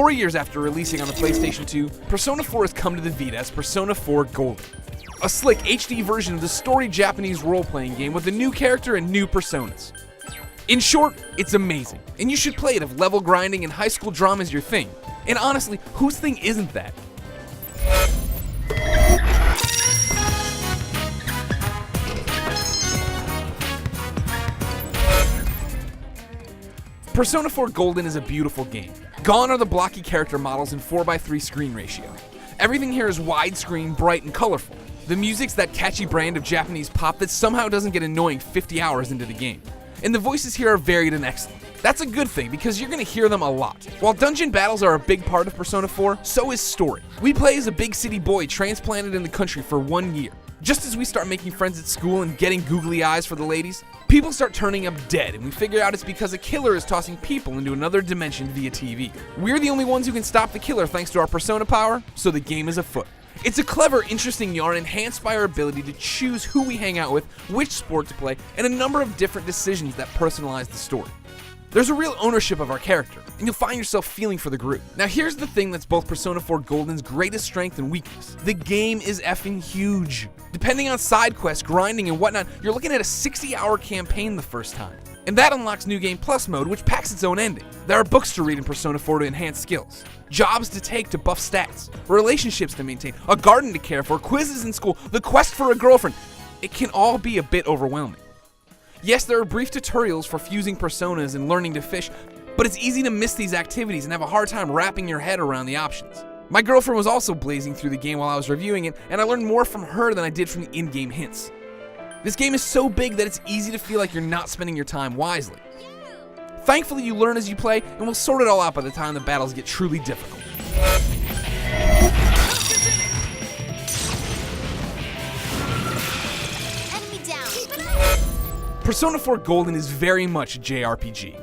4 years after releasing on the PlayStation 2, Persona 4 has come to the Vita as Persona 4 Golden. A slick HD version of the storied Japanese role-playing game with a new character and new personas. In short, it's amazing, and you should play it if level grinding and high school drama is your thing. And honestly, whose thing isn't that? Persona 4 Golden is a beautiful game. Gone are the blocky character models and 4:3 screen ratio. Everything here is widescreen, bright, and colorful. The music's that catchy brand of Japanese pop that somehow doesn't get annoying 50 hours into the game. And the voices here are varied and excellent. That's a good thing because you're going to hear them a lot. While dungeon battles are a big part of Persona 4, so is story. We play as a big city boy transplanted in the country for 1 year. Just as we start making friends at school and getting googly eyes for the ladies, people start turning up dead, and we figure out it's because a killer is tossing people into another dimension via TV. We're the only ones who can stop the killer thanks to our persona power, so the game is afoot. It's a clever, interesting yarn enhanced by our ability to choose who we hang out with, which sport to play, and a number of different decisions that personalize the story. There's a real ownership of our character, and you'll find yourself feeling for the group. Now here's the thing that's both Persona 4 Golden's greatest strength and weakness. The game is effing huge. Depending on side quests, grinding, and whatnot, you're looking at a 60-hour campaign the first time. And that unlocks New Game Plus mode, which packs its own ending. There are books to read in Persona 4 to enhance skills, jobs to take to buff stats, relationships to maintain, a garden to care for, quizzes in school, the quest for a girlfriend. It can all be a bit overwhelming. Yes, there are brief tutorials for fusing personas and learning to fish, but it's easy to miss these activities and have a hard time wrapping your head around the options. My girlfriend was also blazing through the game while I was reviewing it, and I learned more from her than I did from the in-game hints. This game is so big that it's easy to feel like you're not spending your time wisely. Thankfully, you learn as you play, and we'll sort it all out by the time the battles get truly difficult. Persona 4 Golden is very much a JRPG.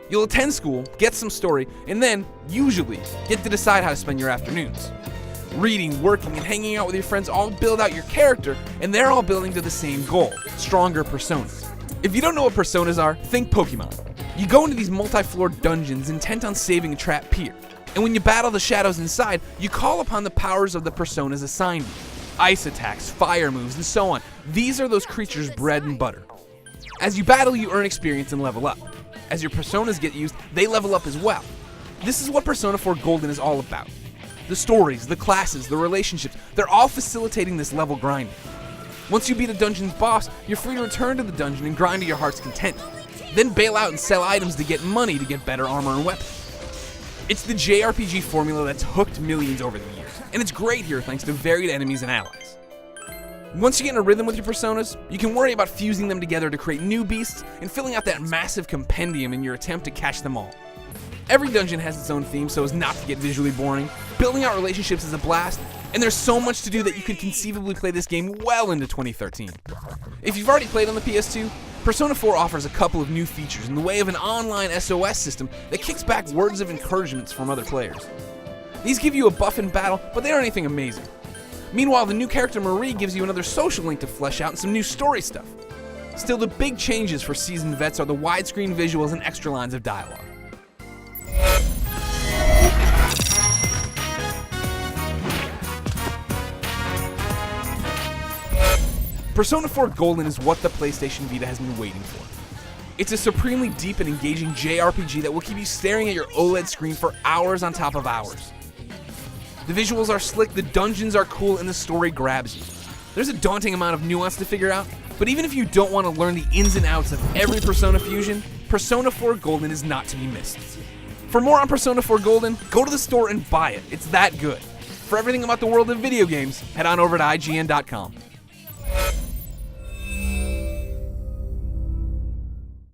You'll attend school, get some story, and then, usually, get to decide how to spend your afternoons. Reading, working, and hanging out with your friends all build out your character, and they're all building to the same goal, stronger personas. If you don't know what personas are, think Pokemon. You go into these multi-floored dungeons intent on saving a trapped peer, and when you battle the shadows inside, you call upon the powers of the personas assigned you. Ice attacks, fire moves, and so on. These are those creatures' bread and butter. As you battle, you earn experience and level up. As your personas get used, they level up as well. This is what Persona 4 Golden is all about. The stories, the classes, the relationships, they're all facilitating this level grinding. Once you beat a dungeon's boss, you're free to return to the dungeon and grind to your heart's content. Then bail out and sell items to get money to get better armor and weapons. It's the JRPG formula that's hooked millions over the years, and it's great here thanks to varied enemies and allies. Once you get in a rhythm with your personas, you can worry about fusing them together to create new beasts and filling out that massive compendium in your attempt to catch them all. Every dungeon has its own theme so as not to get visually boring. Building out relationships is a blast, and there's so much to do that you could conceivably play this game well into 2013. If you've already played on the PS2, Persona 4 offers a couple of new features in the way of an online SOS system that kicks back words of encouragement from other players. These give you a buff in battle, but they aren't anything amazing. Meanwhile, the new character Marie gives you another social link to flesh out and some new story stuff. Still, the big changes for seasoned vets are the widescreen visuals and extra lines of dialogue. Persona 4 Golden is what the PlayStation Vita has been waiting for. It's a supremely deep and engaging JRPG that will keep you staring at your OLED screen for hours on top of hours. The visuals are slick, the dungeons are cool, and the story grabs you. There's a daunting amount of nuance to figure out, but even if you don't want to learn the ins and outs of every Persona fusion, Persona 4 Golden is not to be missed. For more on Persona 4 Golden, go to the store and buy it. It's that good. For everything about the world of video games, head on over to IGN.com.